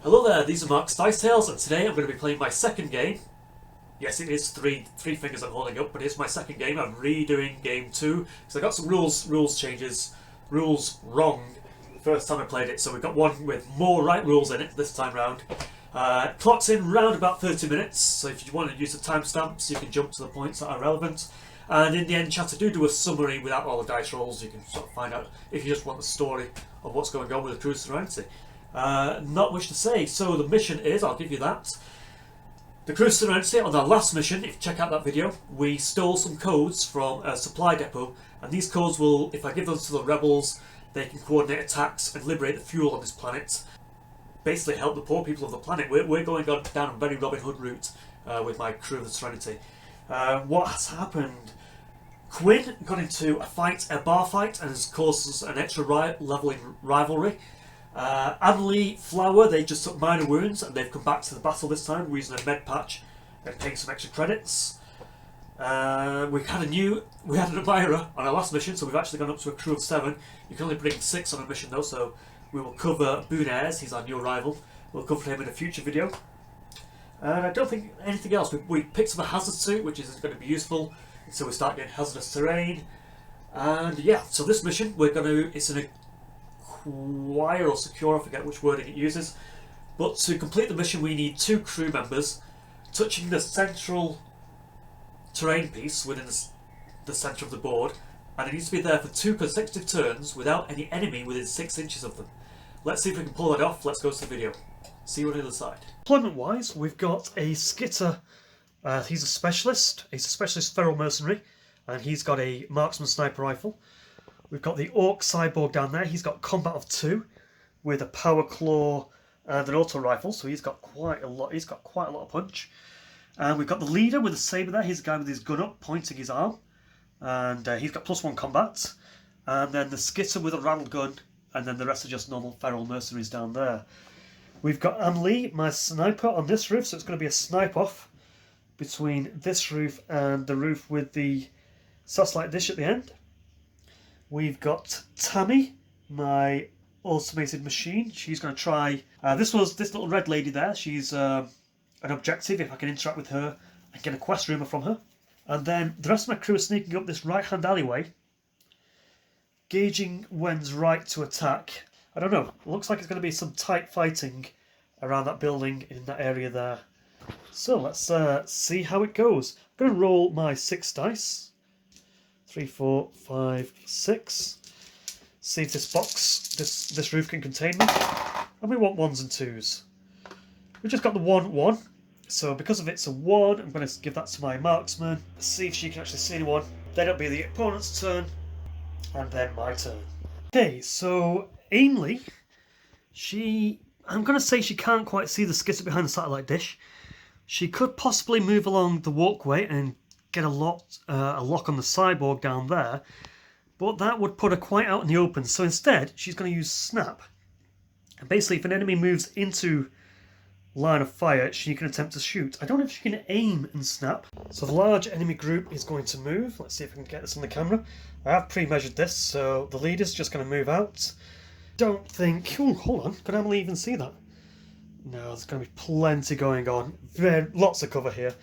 Hello there, these are Mark's Dice Tales, and today I'm going to be playing my second game. Yes, it is three fingers I'm holding up, but it's my second game. I'm redoing game 2 because I got some rules changes, rules wrong the first time I played it. So we've got one with more right rules in it this time round. Clock's in round about 30 minutes, so if you want to use the timestamps, you can jump to the points that are relevant. And in the end, chat, I do a summary without all the dice rolls. You can sort of find out if you just want the story of what's going on with the Crew Serenity. Not much to say. So the mission is, I'll give you that. The Crew Serenity, on our last mission, if you check out that video, we stole some codes from a supply depot, and these codes will, if I give them to the rebels, they can coordinate attacks and liberate the fuel on this planet. Basically help the poor people of the planet. We're going down a very Robin Hood route with my Crew of the Serenity. What has happened? Quinn got into a bar fight, and has caused us an extra leveling rivalry. Adley, Flower, they just took minor wounds and they've come back to the battle this time using a med patch and paying some extra credits. We had an admirer on our last mission, so we've actually gone up to a crew of 7. You can only bring 6 on a mission though, so we will cover Boonairs, he's our new rival. We'll cover him in a future video. And I don't think anything else. We picked up a hazard suit, which is going to be useful until we start getting hazardous terrain. And yeah, so this mission it's in a acquire or secure, I forget which wording it uses, but to complete the mission we need 2 crew members touching the central terrain piece within the centre of the board, and it needs to be there for 2 consecutive turns without any enemy within 6 inches of them. Let's see if we can pull that off. Let's go to the video. See you on the other side. Deployment wise, we've got a skitter. He's a specialist feral mercenary, and he's got a marksman sniper rifle. We've got the Orc Cyborg down there. He's got combat of 2 with a power claw and an auto rifle, so he's got quite a lot. He's got quite a lot of punch. And we've got the leader with a saber there. He's the guy with his gun up, pointing his arm, and he's got +1 combat. And then the skitter with a rattle gun, and then the rest are just normal feral mercenaries down there. We've got Amlee, my sniper, on this roof, so it's going to be a snipe off between this roof and the roof with the satellite dish at the end. We've got Tammy, my automated machine. She's going to try... this little red lady there. She's an objective, if I can interact with her and get a quest rumour from her. And then the rest of my crew are sneaking up this right-hand alleyway, gauging when's right to attack. I don't know. It looks like it's going to be some tight fighting around that building in that area there. So let's see how it goes. I'm going to roll my 6 dice. 3, 4, 5, 6. See if this roof can contain me. And we want 1s and 2s. We just got the 1, 1. So because of it's a 1, I'm going to give that to my marksman. See if she can actually see anyone. Then it'll be the opponent's turn. And then my turn. Okay, so Ainley, I'm going to say she can't quite see the skitter behind the satellite dish. She could possibly move along the walkway and get a lock on the cyborg down there, but that would put her quite out in the open. So instead, she's going to use snap. And basically, if an enemy moves into line of fire, she can attempt to shoot. I don't know if she can aim and snap. So the large enemy group is going to move. Let's see if I can get this on the camera. I have pre-measured this, so the leader's just going to move out. Don't think... Oh, hold on. Could Emily even see that? No, there's going to be plenty going on. Lots of cover here.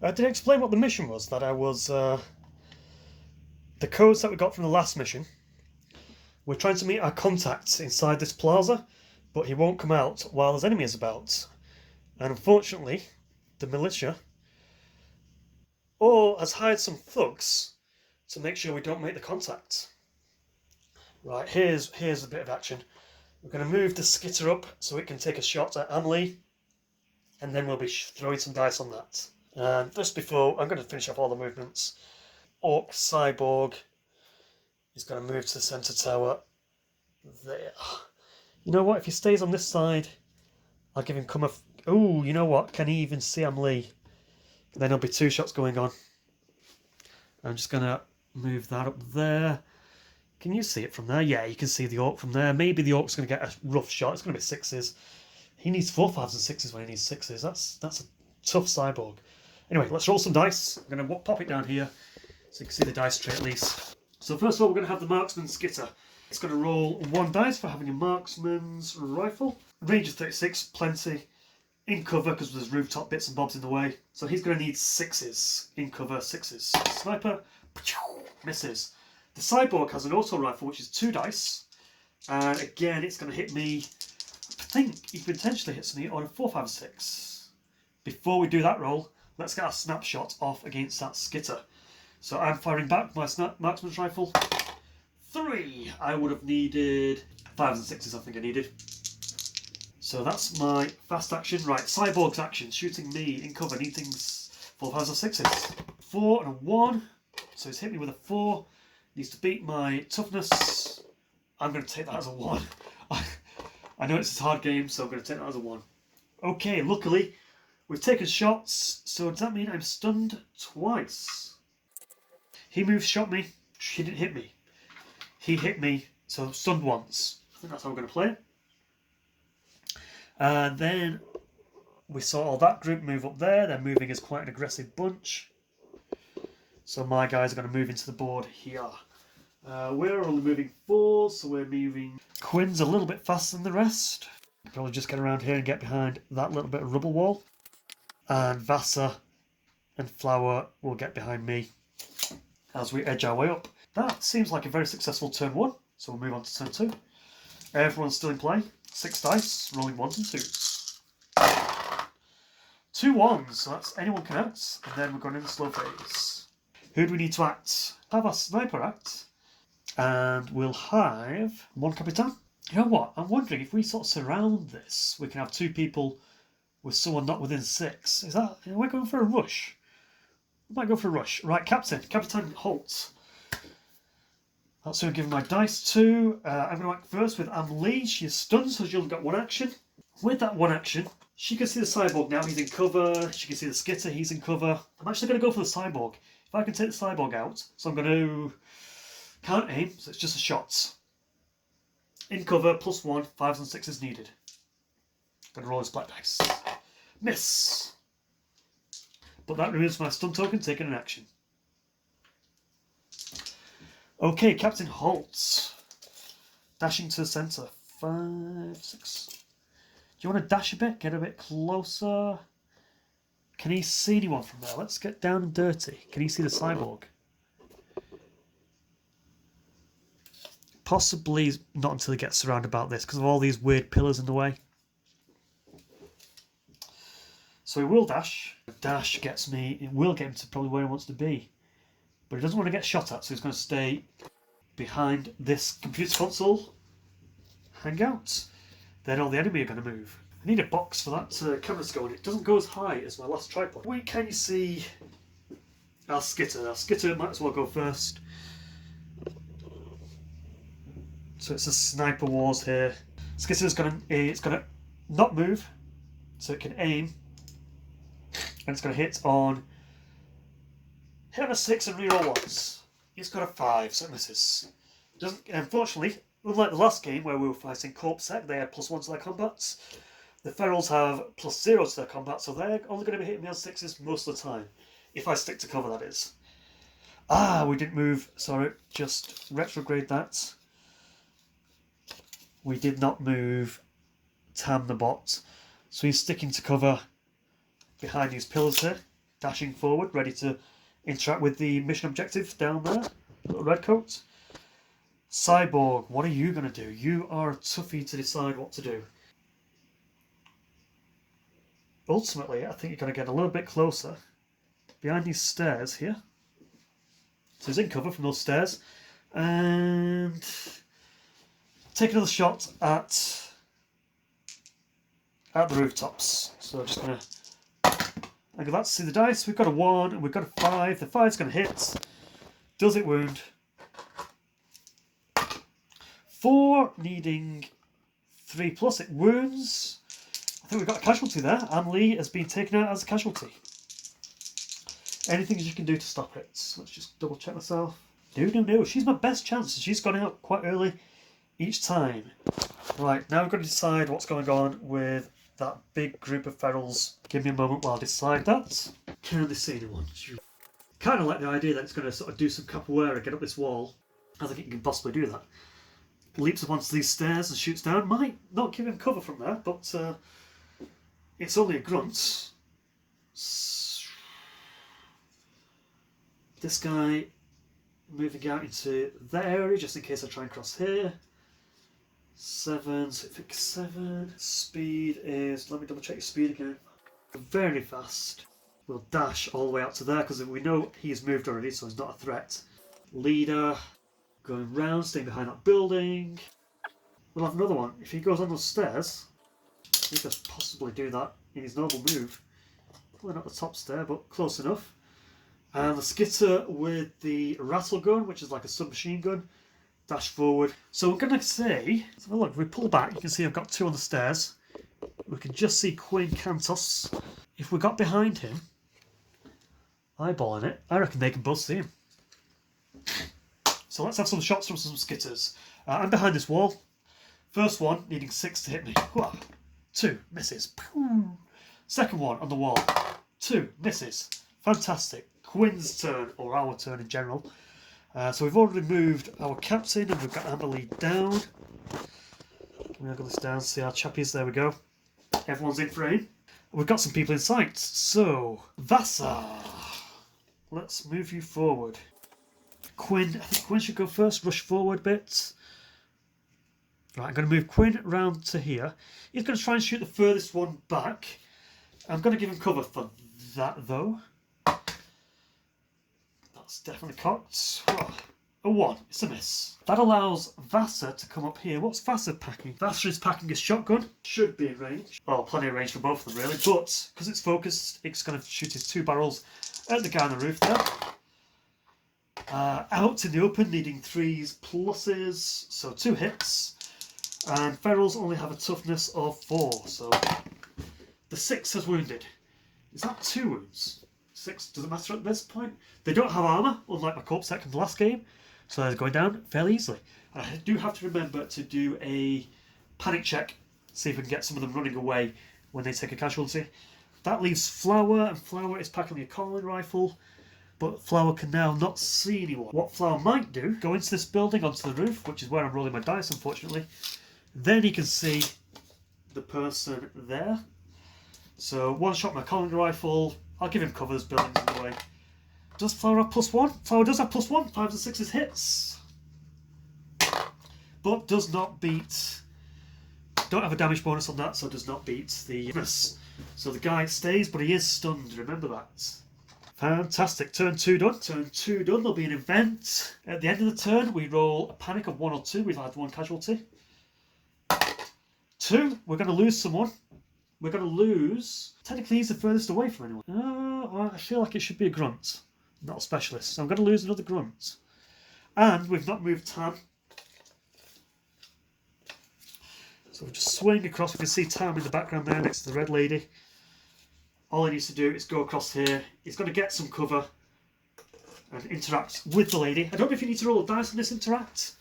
Did I explain what the mission was? That I was... the codes that we got from the last mission. We're trying to meet our contacts inside this plaza, but he won't come out while there's enemies about. And unfortunately, the militia has hired some thugs to make sure we don't make the contact. Right, here's a bit of action. We're going to move the skitter up so it can take a shot at Amlee, and then we'll be throwing some dice on that. And just before, I'm going to finish off all the movements. Orc Cyborg is going to move to the centre tower. There. You know what? If he stays on this side, I'll give him cover. Oh, you know what? Can he even see Amlee? Then there'll be 2 shots going on. I'm just going to move that up there. Can you see it from there? Yeah, you can see the Orc from there. Maybe the Orc's going to get a rough shot. It's going to be 6s. He needs 4, 5s and 6s when he needs 6s. That's a tough cyborg. Anyway, let's roll some dice. I'm going to pop it down here so you can see the dice tray at least. So first of all, we're going to have the marksman skitter. It's going to roll 1 dice for having a marksman's rifle. Range of 36, plenty. In cover because there's rooftop bits and bobs in the way. So he's going to need 6s. In cover, 6s. Sniper, misses. The Cyborg has an auto rifle which is 2 dice. And again, it's going to hit me. I think he potentially hits me on a 4, 5, 6. Before we do that roll, let's get a snapshot off against that skitter. So I'm firing back my marksman's rifle. 3. I would have needed 5s and 6s. I think I needed. So that's my fast action. Right, Cyborg's action, shooting me in cover, needing 4, 5s or 6s. 4 and a 1. So he's hit me with a 4. Needs to beat my toughness. I'm going to take that as a 1. I know it's a hard game, so I'm going to take that as a 1. Okay, luckily, we've taken shots. So does that mean I'm stunned twice? He moved, shot me. He didn't hit me. He hit me, so I'm stunned once. I think that's how we're going to play it. And then we saw all that group move up there. They're moving as quite an aggressive bunch. So my guys are going to move into the board here. We're only moving 4, so we're moving... Quinn's a little bit faster than the rest. Probably just get around here and get behind that little bit of rubble wall. And Vassar and Flower will get behind me as we edge our way up. That seems like a very successful turn 1, so we'll move on to turn 2. Everyone's still in play. 6 dice, rolling 1s and 2s. 2 1s, so that's anyone can act, and then we're going in the slow phase. Who do we need to act? Have our sniper act, and we'll have Mon Capitan. You know what? I'm wondering if we sort of surround this, we can have 2 people with someone not within 6. Is that? We're going for a rush. We might go for a rush. Right, Capitan Holt. That's who I'm giving my dice to. I'm going to act first with Am Lee. She is stunned, so she'll get 1 action. With that 1 action, she can see the Cyborg now. He's in cover. She can see the Skitter. He's in cover. I'm actually going to go for the Cyborg. If I can take the Cyborg out, so I'm going to... Can't aim, so it's just a shot. In cover, +1, 5s and 6s needed. Going to roll his black dice. Miss. But that removes my stun token, taking an action. Okay, Captain Holt. Dashing to the centre. 5, 6. Do you want to dash a bit? Get a bit closer? Can he see anyone from there? Let's get down and dirty. Can he see the Cyborg? Possibly not until he gets surrounded about this because of all these weird pillars in the way. So he will dash. Dash gets me, it will get him to probably where he wants to be. But he doesn't want to get shot at, so he's going to stay behind this computer console. Hang out. Then all the enemy are going to move. I need a box for that camera to go on. It doesn't go as high as my last tripod. Wait, can you see our Skitter? Our Skitter might as well go first. So it's a sniper wars here. Skitter's it's gonna not move, so it can aim, and it's gonna hit on a 6 and reroll 1s. He's got a 5, so it misses. Unfortunately, unlike the last game where we were fighting Parsecs, they had +1 to their combats. The Ferals have +0 to their combat, so they're only going to be hitting me on 6s most of the time. If I stick to cover, that is. Ah, we didn't move. Sorry, just retrograde that. We did not move Tam the bot. So he's sticking to cover behind these pillars here, dashing forward, ready to interact with the mission objective down there. Little red coat. Cyborg, what are you going to do? You are a toughie to decide what to do. Ultimately, I think you're going to get a little bit closer behind these stairs here. So he's in cover from those stairs. And take another shot at the rooftops. So I'm just going to angle that to see the dice. We've got a 1 and we've got a 5. The 5's going to hit. Does it wound? 4 needing 3+. It wounds. I think we've got a casualty there. Am Lee has been taken out as a casualty. Anything you can do to stop it. Let's just double check myself. No. She's my best chance. She's gone out quite early each time. Right, now we've got to decide what's going on with that big group of ferals. Give me a moment while I decide that. Can't really see anyone. Kind of like the idea that it's going to sort of do some capoeira, get up this wall. I think it can possibly do that. leaps up onto these stairs and shoots down. Might not give him cover from there, but it's only a grunt. This guy moving out into that area just in case I try and cross here. 7, so if it's 7, speed is, let me double check your speed again. Very fast. We'll dash all the way out to there because we know he's moved already, so he's not a threat. Leader going round, staying behind that building. We'll have another one. If he goes on those stairs, he could possibly do that in his normal move. Probably not the top stair, but close enough. And the skitter with the rattle gun, which is like a submachine gun, dash forward. So we're going to say, so look, if we pull back, you can see I've got 2 on the stairs. We can just see Quinn Cantos. If we got behind him, eyeballing it, I reckon they can both see him. So let's have some shots from some skitters. I'm behind this wall. First one needing 6 to hit me. 2 misses. Second one on the wall. 2 misses. Fantastic. Quinn's turn, or our turn in general. So we've already moved our captain and we've got Emily down. Can we go this down, see our chappies? There we go. Everyone's in frame. We've got some people in sight. So, Vasa. Let's move you forward. Quinn, I think Quinn should go first. Rush forward a bit. Right, I'm going to move Quinn round to here. He's going to try and shoot the furthest one back. I'm going to give him cover for that though. That's definitely cocked. A 1. It's a miss. That allows Vasa to come up here. What's Vasa packing? Vasa is packing a shotgun. Should be in range. Well, plenty of range for both of them really. But because it's focused, it's going to shoot his 2 barrels at the guy on the roof there. Out in the open, needing 3s pluses. So 2 hits. And ferals only have a toughness of 4. So the 6 has wounded. Is that 2 wounds? 6 doesn't matter at this point. They don't have armour, unlike my corpse tech from the last game, so they're going down fairly easily. And I do have to remember to do a panic check, see if we can get some of them running away when they take a casualty. That leaves Flower, and Flower is packing a calling rifle, but Flower can now not see anyone. What Flower might do, go into this building onto the roof, which is where I'm rolling my dice unfortunately. Then he can see the person there. So 1 shot my calling rifle. I'll give him cover, there's buildings in the way. Does Flower have +1? Flower does have +1. 5s and 6s hits. But does not beat... Don't have a damage bonus on that, so does not beat the miss. So the guy stays, but he is stunned. Remember that. Fantastic. Turn 2 done. Turn 2 done. There'll be an event. At the end of the turn, we roll a panic of 1 or 2. We've had 1 casualty. 2. We're going to lose someone. We're going to lose... Technically, he's the furthest away from anyone. I feel like it should be a grunt, not a specialist. So I'm going to lose another grunt. And we've not moved Tam. So we'll just swing across. We can see Tam in the background there next to the red lady. All he needs to do is go across here. He's going to get some cover and interact with the lady. I don't know if you need to roll a dice on this interact.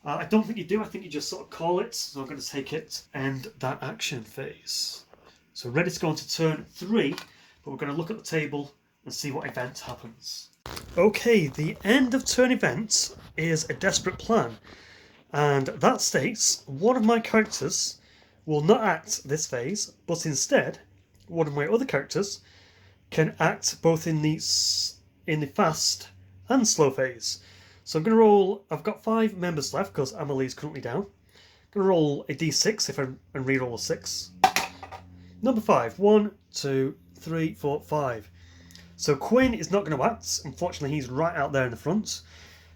I don't think you do. I think you just sort of call it. So I'm going to take it. End that action phase. So ready to go on to turn 3, but we're going to look at the table and see what event happens. Okay, the end of turn event is a desperate plan, and that states one of my characters will not act this phase, but instead one of my other characters can act both in the fast and slow phase. So I'm going to roll. I've got 5 members left because Amelie's currently down. I'm going to roll a d6 and re-roll a 6. Number 5. 1, 2, 3, 4, 5. So Quinn is not going to act. Unfortunately, he's right out there in the front.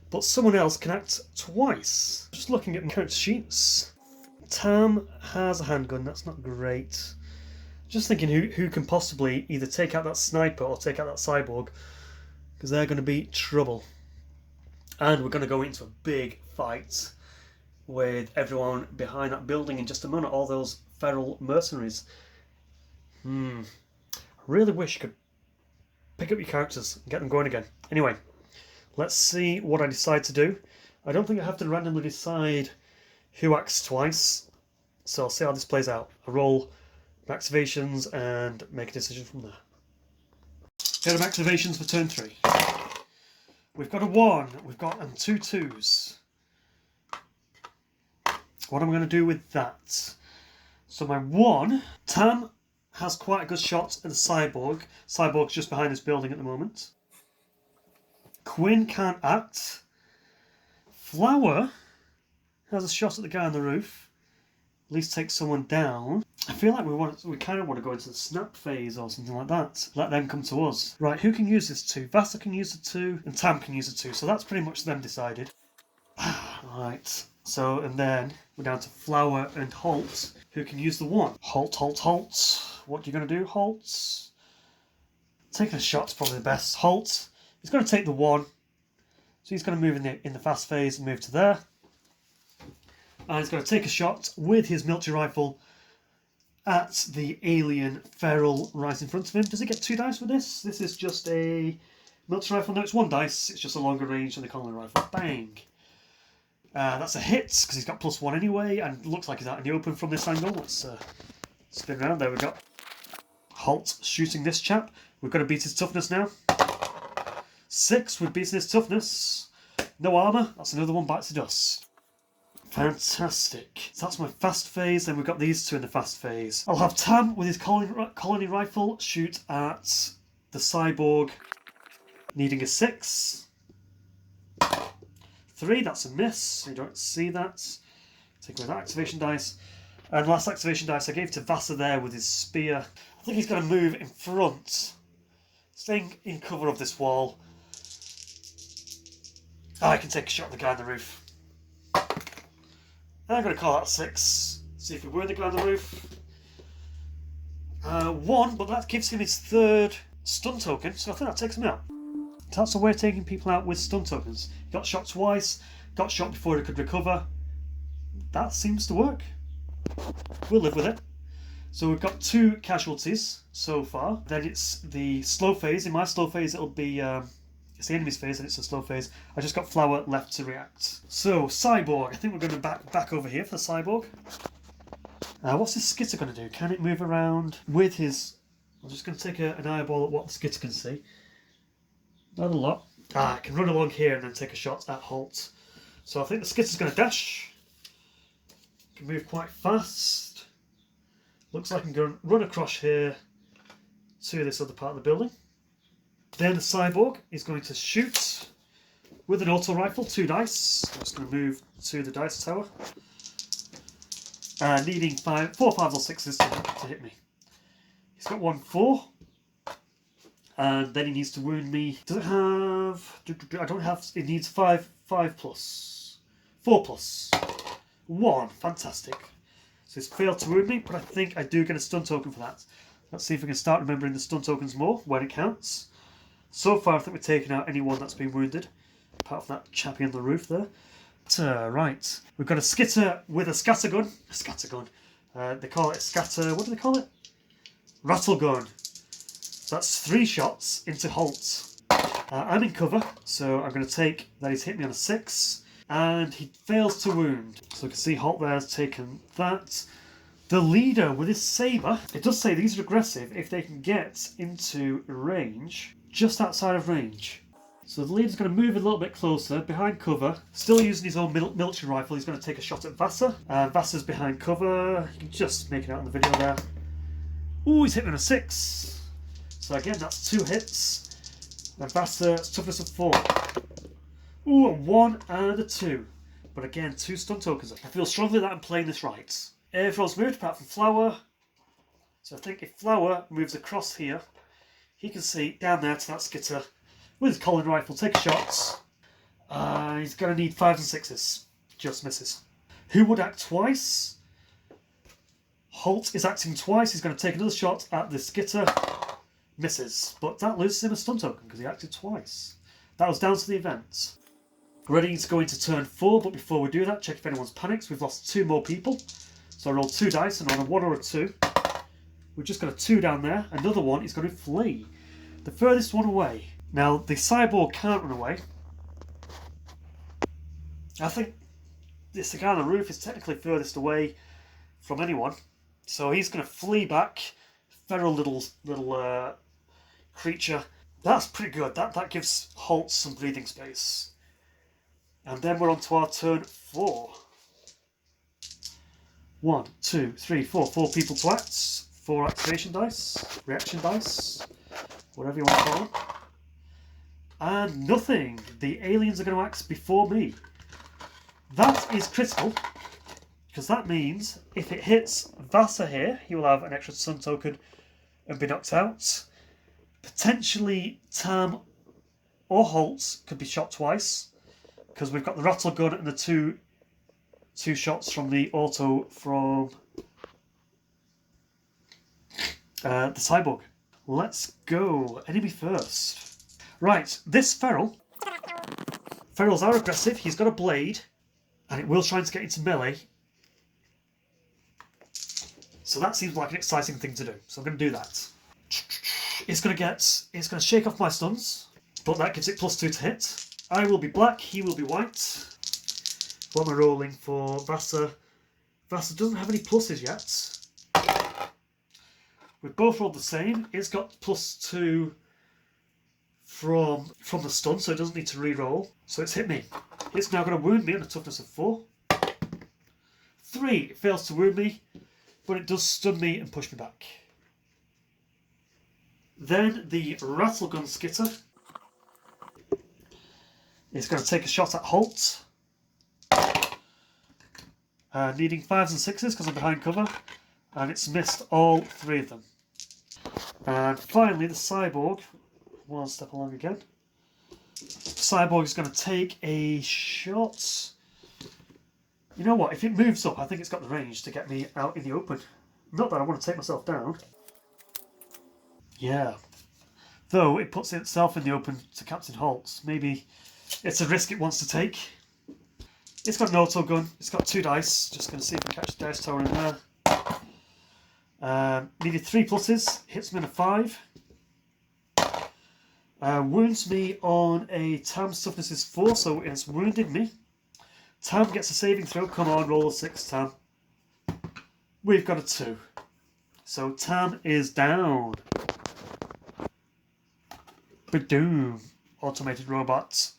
But someone else can act twice. Just looking at character sheets. Tam has a handgun. That's not great. Just thinking who can possibly either take out that sniper or take out that cyborg, because they're going to be trouble. And we're going to go into a big fight with everyone behind that building in just a moment. All those feral mercenaries. I really wish you could pick up your characters and get them going again. Anyway, let's see what I decide to do. I don't think I have to randomly decide who acts twice, so I'll see how this plays out. I roll my activations and make a decision from there. Here are my activations for turn 3. We've got a 1, we've got 2 2s. what am I going to do with that? So my 1, Tam has quite a good shot at the Cyborg. Cyborg's just behind this building at the moment. Quinn can't act. Flower has a shot at the guy on the roof. At least take someone down. I feel like we kind of want to go into the snap phase or something like that. Let them come to us. Right, who can use this 2? Vasa can use the 2 and Tam can use the 2. So that's pretty much them decided. Right, so and then we're down to Flower and Holt, who can use the 1. Holt. What are you going to do, Holt? Taking a shot's probably the best. Holt, he's going to take the 1. So he's going to move in the fast phase and move to there. And he's going to take a shot with his military rifle at the alien feral right in front of him. Does he get 2 dice with this? This is just a military rifle. No, it's 1 dice. It's just a longer range than the colony rifle. Bang. That's a hit, because he's got +1 anyway, and looks like he's out in the open from this angle. Let's spin around. There we go. Holt shooting this chap. We've got to beat his toughness now. 6, we've beaten his toughness. No armour. That's another 1 bites the dust. Fantastic. So that's my fast phase. Then we've got these 2 in the fast phase. I'll have Tam with his colony rifle shoot at the Cyborg, needing a 6. 3, that's a miss. You don't see that. Take away that activation dice. And last activation dice I gave to Vasa there with his spear. I think he's going to move in front, staying in cover of this wall. I can take a shot at the guy on the roof. I'm going to call that 6. See if we were the guy on the roof. 1, but that gives him his 3rd stun token, so I think that takes him out. That's a way of taking people out with stun tokens. Got shot twice, got shot before he could recover. That seems to work. We'll live with it. So we've got 2 casualties so far. Then it's the slow phase. In my slow phase it'll be it's the enemy's phase and it's a slow phase. I just got Flower left to react. So Cyborg, I think we're going to back over here for the Cyborg. What's this skitter going to do? Can it move around with his... I'm just going to take an eyeball at what the skitter can see. Not a lot. I can run along here and then take a shot at Holt. So I think the skitter's going to dash. Can move quite fast. Looks like I'm going to run across here to this other part of the building. Then the Cyborg is going to shoot with an auto rifle, 2 dice. I'm just going to move to the dice tower. Needing 4, 5s or 6s to hit me. He's got 1 4. And then he needs to wound me. Does it have... I don't have... It needs 5 plus. 4 plus. 1. Fantastic. So it's failed to wound me, but I think I do get a stun token for that. Let's see if we can start remembering the stun tokens more when it counts. So far I think we've taken out anyone that's been wounded, apart from that chappie on the roof there. Right. We've got a skitter with a scattergun. A scattergun. They call it a scatter... What do they call it? Rattle gun. So that's 3 shots into Holt. I'm in cover, so I'm going to take that he's hit me on a 6. And he fails to wound. So you can see Holt there has taken that. The leader with his sabre, it does say these are aggressive if they can get into range, just outside of range. So the leader's going to move a little bit closer, behind cover, still using his own military rifle. He's going to take a shot at Vasa. Vasa's behind cover, you can just make it out in the video there. Ooh, he's hit me on a 6. So again, that's 2 hits. And Vasa's toughness of 4. Ooh, a 1 and a 2. But again, 2 stun tokens. I feel strongly that I'm playing this right. Everyone's moved apart from Flower. So I think if Flower moves across here, he can see down there to that skitter with his colony rifle, take shots. He's going to need 5s and 6s. Just misses. Who would act twice? Holt is acting twice. He's going to take another shot at the skitter. Misses. But that loses him a stun token because he acted twice. That was down to the event. Ready to go into turn 4, but before we do that, check if anyone's panicked. We've lost 2 more people. So I rolled 2 dice and on a 1 or a 2. We've just got a 2 down there. Another one is going to flee. The furthest one away. Now, the Cyborg can't run away. I think this guy on the roof is technically furthest away from anyone. So he's going to flee back. Feral little creature. That's pretty good. That gives Holt some breathing space. And then we're on to our turn 4. 1, 2, 3, 4. 4 people to act. 4 activation dice, reaction dice, whatever you want to call them. And nothing. The aliens are going to act before me. That is critical, because that means if it hits Vasa here, he will have an extra sun token and be knocked out. Potentially Tam or Holt could be shot twice, because we've got the rattle gun and the two shots from the auto from the Cyborg. Let's go. Enemy first. Right, this Feral. Ferals are aggressive. He's got a blade, and it will try to get into melee. So that seems like an exciting thing to do. So I'm going to do that. It's going to shake off my stuns, but that gives it +2 to hit. I will be black. He will be white. What am I rolling for Vasa? Vasa doesn't have any pluses yet. We've both rolled the same. It's got +2 from the stun, so it doesn't need to re-roll. So it's hit me. It's now going to wound me on a toughness of 4. 3, it fails to wound me, but it does stun me and push me back. Then the rattle gun skitter is going to take a shot at Holt. Needing 5s and 6s because I'm behind cover, and it's missed all 3 of them. And finally, the Cyborg, one step along again. Cyborg is going to take a shot. You know what? If it moves up, I think it's got the range to get me out in the open. Not that I want to take myself down. Yeah. Though it puts itself in the open to Captain Holt. Maybe it's a risk it wants to take. It's got an auto gun. It's got 2 dice. Just going to see if I can catch the dice tower in there. Needed 3 pluses. Hits me on a 5. Wounds me on a Tam's toughness is 4, so it's wounded me. Tam gets a saving throw. Come on, roll a 6, Tam. We've got a 2. So Tam is down. Badoom. Automated robot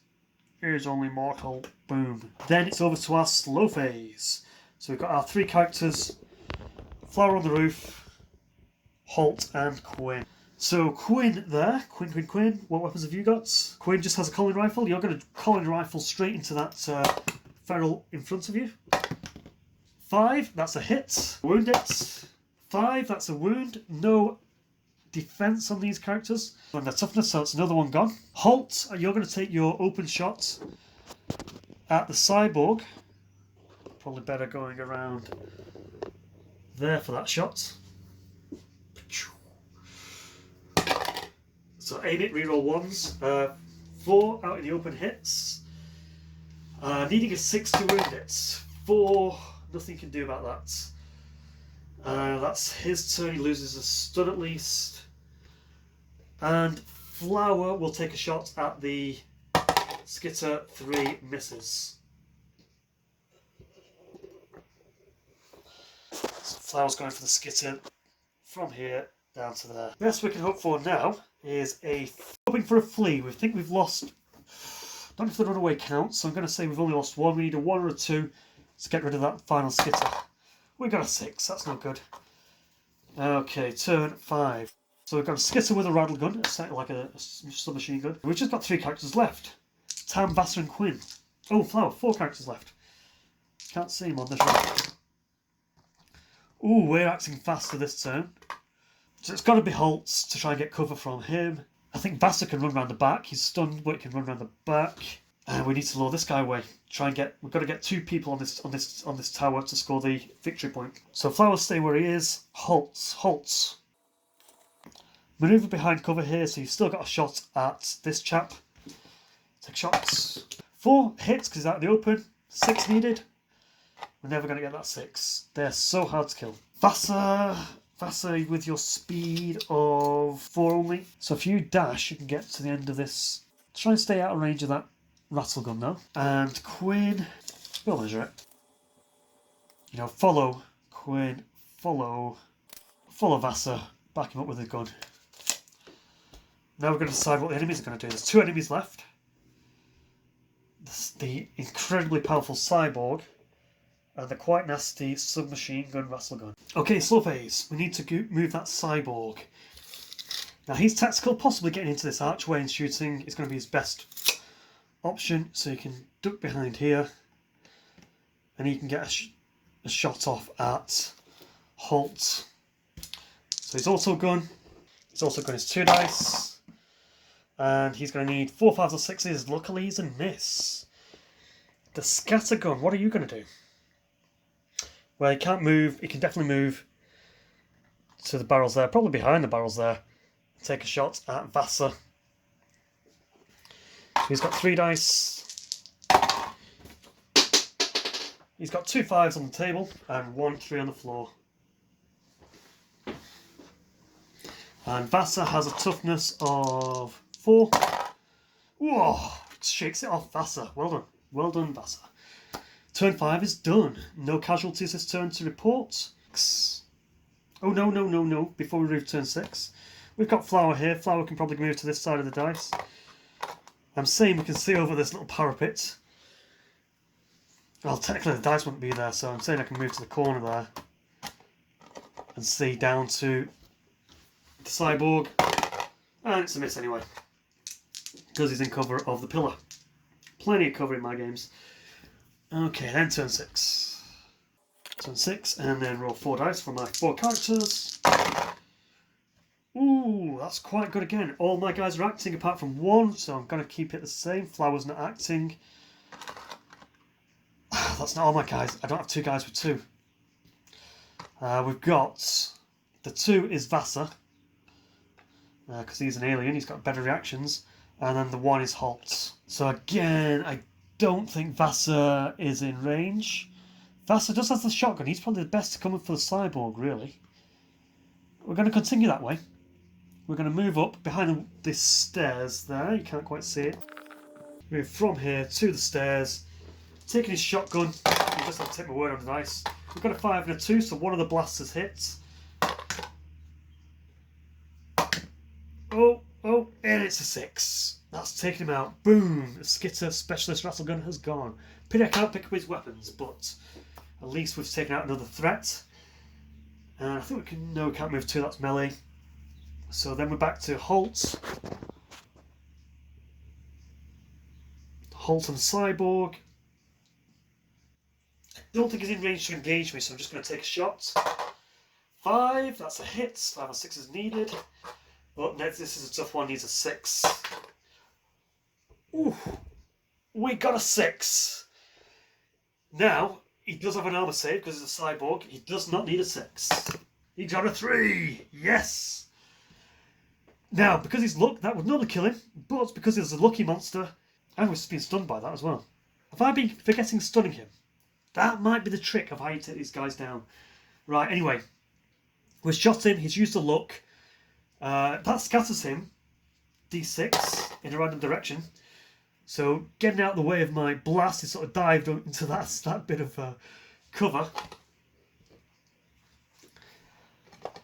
is only mortal. Boom. Then it's over to our slow phase. So we've got our 3 characters. Flower on the Roof, Holt and Quinn. So Quinn there. Quinn. What weapons have you got? Quinn just has a calling rifle. You're going to calling rifle straight into that feral in front of you. 5, that's a hit. Wound it. 5, that's a wound. No defense on these characters. And their toughness, so it's another one gone. Holt, you're going to take your open shot at the Cyborg. Probably better going around there for that shot. So aim it, reroll 1s. 4 out in the open hits. Needing a 6 to wound it. 4, nothing you can do about that. That's his turn, he loses a stun at least. And Flower will take a shot at the Skitter, 3 misses. So Flower's going for the Skitter from here down to there. The best we can hope for now is hoping for a flea. We think we've lost, don't know if the runaway counts, so I'm going to say we've only lost 1. We need a 1 or a 2 to get rid of that final Skitter. We got a 6, that's not good. Okay, turn 5. So we've got a Skitter with a rattle gun, like a submachine gun. We've just got 3 characters left. Tam, Vassar and Quinn. Oh, Flower, 4 characters left. Can't see him on this one. Ooh, we're acting faster this turn. So it's got to be Holtz to try and get cover from him. I think Vassar can run around the back. He's stunned, but he can run around the back. And we need to lure this guy away. We've got to get 2 people on this tower to score the victory point. So Flower stay where he is. Holtz. Maneuver behind cover here, so you've still got a shot at this chap. Take shots. 4 hits because he's out in the open. 6 needed. We're never going to get that 6. They're so hard to kill. Vassar with your speed of 4 only. So if you dash, you can get to the end of this. Try and stay out of range of that rattle gun now. And Quinn, we'll measure it. You know, follow Quinn, follow Vassar, back him up with a gun. Now we're going to decide what the enemies are going to do. There's 2 enemies left. The incredibly powerful Cyborg And the quite nasty submachine gun wrestle gun. Okay, slow phase. We need to move that cyborg. Now he's tactical, possibly getting into this archway and shooting is going to be his best option. So you can duck behind here, and he can get a shot off at Holt. So he's also gun. He's also got his 2 dice, and he's going to need 4, 5s, or 6s. Luckily, he's a miss. The scatter gun. What are you going to do? Well, he can't move. He can definitely move to the barrels there, probably behind the barrels there. Take a shot at Vassar. He's got 3 dice. He's got 2 5s on the table and 1 3 on the floor. And Vassar has a toughness of 4. Whoa! Shakes it off, Vassar. Well done. Well done, Vassar. Turn 5 is done. No casualties this turn to report. Oh, no. Before we move turn 6. We've got Flower here. Flower can probably move to this side of the dice. I'm saying we can see over this little parapet. Well, technically the dice wouldn't be there, so I'm saying I can move to the corner there. And see down to the cyborg. And it's a miss anyway. Because he's in cover of the pillar. Plenty of cover in my games. Okay, then turn 6. Turn 6, and then roll 4 dice for my 4 characters. Ooh, that's quite good again. All my guys are acting apart from 1, so I'm going to keep it the same. Flower's not acting. That's not all my guys. I don't have 2 guys with 2. We've got... The 2 is Vassar. Because he's an alien, he's got better reactions. And then the 1 is Holt. So again, I don't think Vassar is in range. Vassar just has the shotgun. He's probably the best to come up for the cyborg, really. We're going to continue that way. We're going to move up behind the stairs there. You can't quite see it. Move from here to the stairs. Taking his shotgun. You just have to take my word on the dice. We've got a 5 and a 2, so one of the blasters hits. Oh, and it's a 6. That's taken him out. Boom! The Skitter Specialist Rattle Gun has gone. Pity I can't pick up his weapons, but at least we've taken out another threat. And I think we can... No, we can't move 2, that's melee. So then we're back to Holt. Holt and Cyborg. I don't think he's in range to engage me, so I'm just going to take a shot. 5, that's a hit. 5 or 6 is needed. But next, this is a tough one, needs a 6. Ooh, we got a 6. Now, he does have an armor save because he's a cyborg. He does not need a 6. He got a 3. Yes. Now, because he's luck, that would normally kill him, but because he's a lucky monster, I was being stunned by that as well. Have I been forgetting stunning him? That might be the trick of how you take these guys down. Right, anyway. We've shot him, he's used the luck. That scatters him, D6, in a random direction. So, getting out of the way of my blast, he sort of dived into that bit of cover.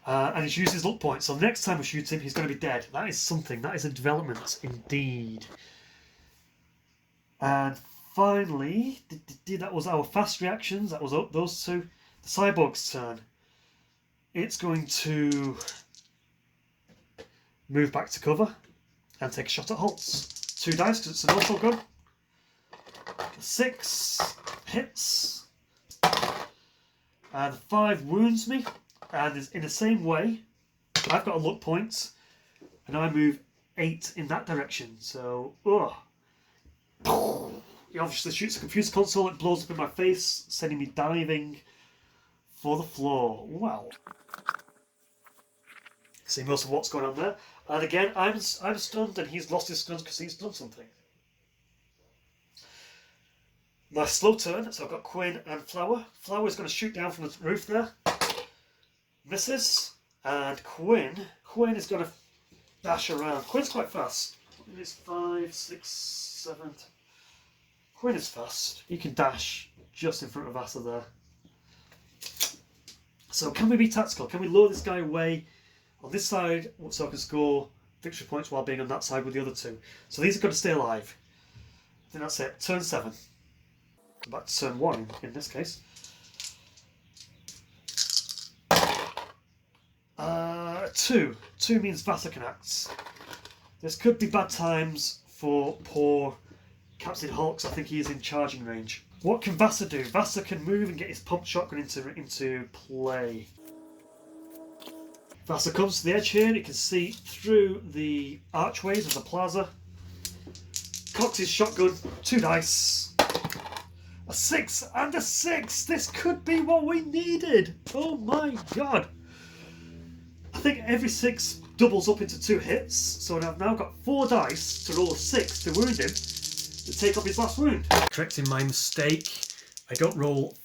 And he's used his luck point, so next time we shoot him, he's going to be dead. That is something. That is a development, indeed. And finally, that was our fast reactions. That was those 2. The cyborg's turn. It's going to move back to cover and take a shot at Holtz. 2 dice because it's an auto gun. 6 hits. The 5 wounds me. And is in the same way, I've got a luck point, and I move 8 in that direction. So, he obviously shoots a computer console, it blows up in my face, sending me diving for the floor. Wow. See most of what's going on there. And again, I'm stunned, and he's lost his stuns because he's done something. My slow turn, so I've got Quinn and Flower. Flower's going to shoot down from the roof there. Misses, and Quinn is going to dash around. Quinn's quite fast. It's 5, 6, 7. Quinn is fast. He can dash just in front of Vassar there. So can we be tactical? Can we lure this guy away on this side so I can score victory points while being on that side with the other 2? So these are going to stay alive. I think that's it. Turn 7. Back to turn 1 in this case. 2. 2 means Vassar can act. This could be bad times for poor Captain Hulk, I think he is in charging range. What can Vassar do? Vassar can move and get his pump shotgun into play. Vassar comes to the edge here and it can see through the archways of the plaza. Cocks his shotgun, 2 dice. A 6 and a 6! This could be what we needed! Oh my god! I think every 6 doubles up into 2 hits, so I've now got 4 dice to roll a 6 to wound him to take off his last wound. Correcting my mistake, I don't roll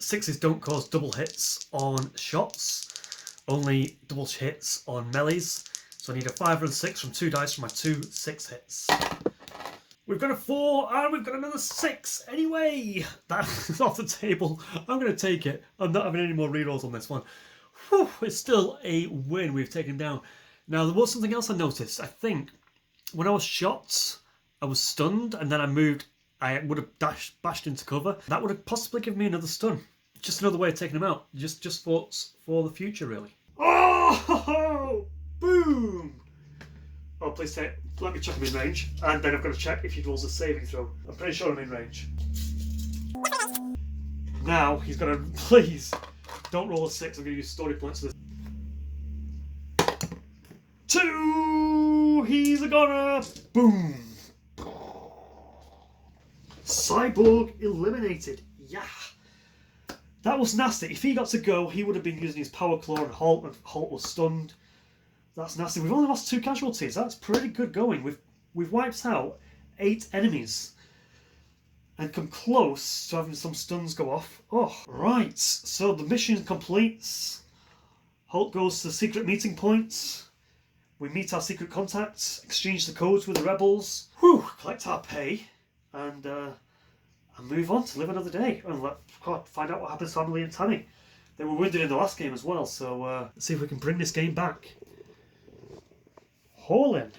6s, don't cause double hits on shots, only double hits on melees, so I need a 5 and 6 from 2 dice from my 2 6 hits. We've got a 4 and we've got another 6 anyway! That's off the table. I'm going to take it. I'm not having any more rerolls on this one. Whew, it's still a win we've taken down. Now there was something else I noticed. I think when I was shot, I was stunned and then I would have bashed into cover. That would have possibly given me another stun. Just another way of taking him out. Just for the future really. Oh! Boom! Oh, please let me check him in range, and then I've got to check if he rolls a saving throw. I'm pretty sure I'm in range. Now he's got to, please, don't roll a 6. I'm going to use story points for this. 2! He's a goner! Boom! Cyborg eliminated. Yeah! That was nasty. If he got to go, he would have been using his power claw and Holt was stunned. That's nasty. We've only lost 2 casualties. That's pretty good going. We've wiped out 8 enemies and come close to having some stuns go off. Oh, right. So the mission completes. Hulk goes to the secret meeting point. We meet our secret contacts, exchange the codes with the rebels. Whew, collect our pay, and move on to live another day. And find out what happens to Emily and Tammy. They were wounded in the last game as well, so let's see if we can bring this game back. Hauling.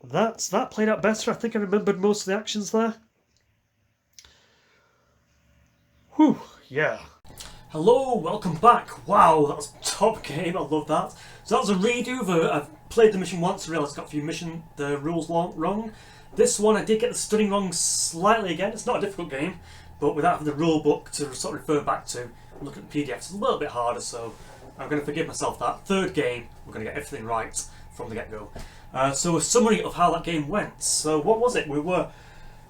That played out better. I think I remembered most of the actions there. Whew, yeah. Hello, welcome back. Wow, that was a top game. I love that. So that was a redo of I've played the mission once, realised I got a few the rules wrong. This one I did get the stunning wrong slightly again. It's not a difficult game, but without having the rule book to sort of refer back to, look at the PDFs, it's a little bit harder, so I'm going to forgive myself that. Third game, we're going to get everything right from the get-go. So a summary of how that game went. So what was it?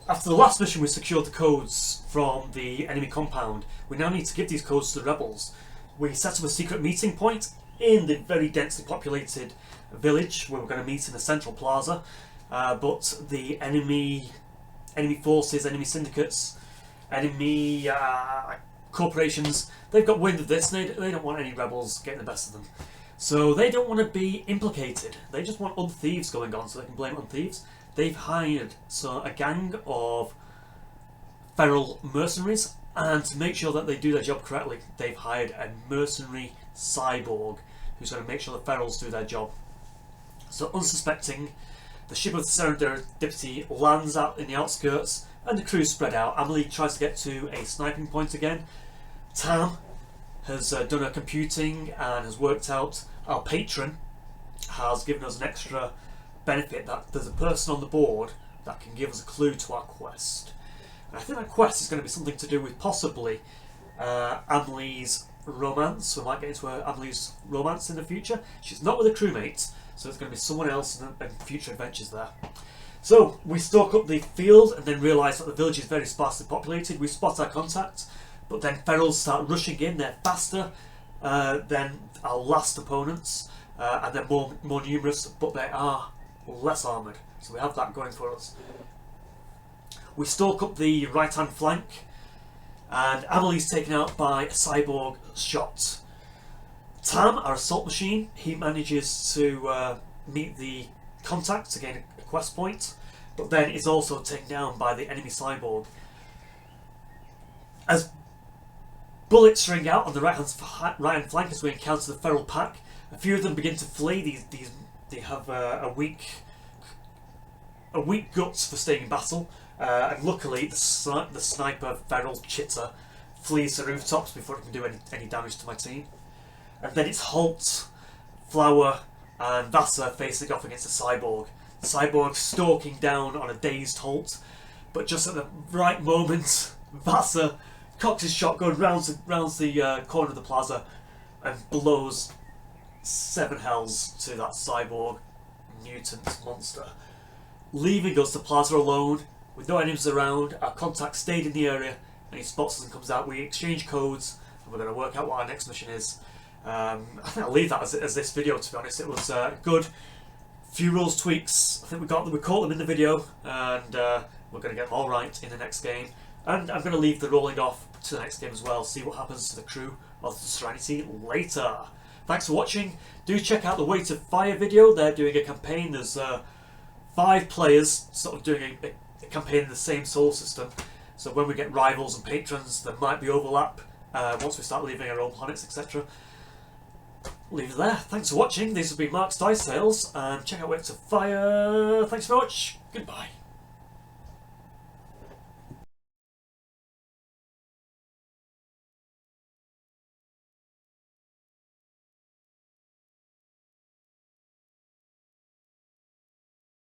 After the last mission we secured the codes from the enemy compound. We now need to give these codes to the rebels. We set up a secret meeting point in the very densely populated village where we're going to meet in the central plaza. But the enemy forces, enemy syndicates, enemy corporations, they've got wind of this. They don't want any rebels getting the best of them. So they don't want to be implicated. They just want other thieves going on so they can blame it on thieves. They've hired a gang of feral mercenaries, and to make sure that they do their job correctly, they've hired a mercenary cyborg who's going to make sure the ferals do their job. So unsuspecting, the ship of the Serendipity lands out in the outskirts and the crew spread out. Amelie tries to get to a sniping point again. Tam has done her computing and has worked out our patron has given us an extra benefit that there's a person on the board that can give us a clue to our quest. And I think that quest is going to be something to do with possibly Amelie's romance. We might get into Amelie's romance in the future. She's not with a crewmate, so it's going to be someone else and future adventures there. So we stalk up the field and then realise that the village is very sparsely populated. We spot our contact, but then ferals start rushing in. They're faster than our last opponents, and they're more numerous, but they are less armoured. So we have that going for us. We stalk up the right hand flank, and Amelie's taken out by a cyborg shot. Tam, our assault machine, he manages to meet the contact to gain a quest point, but then is also taken down by the enemy cyborg. As bullets ring out on the right hand flank as we encounter the feral pack, a few of them begin to flee. They have a weak guts for staying in battle, and luckily the sniper feral chitter flees the rooftops before it can do any damage to my team. And then it's Holt Flower and Vassar facing off against the Cyborg. Cyborg stalking down on a dazed halt, but just at the right moment, Vassar cocks his shotgun, rounds the corner of the plaza, and blows 7 hells to that Cyborg mutant monster, leaving us the plaza alone with no enemies around. Our contact stayed in the area, and he spots us and comes out. We exchange codes, and we're going to work out what our next mission is. I think I'll leave that as this video, to be honest. It was good. Few rules tweaks. I think we caught them in the video, and we're going to get them all right in the next game. And I'm going to leave the rolling off to the next game as well, see what happens to the crew of the Serenity later. Thanks for watching. Do check out the Way to Fire video. They're doing a campaign. There's 5 players sort of doing a campaign in the same soul system. So when we get rivals and patrons, there might be overlap once we start leaving our own planets, etc. Leave it there. Thanks for watching. These have been Mark's Dice Sales, and check out Way to Fire. Thanks very much. Goodbye.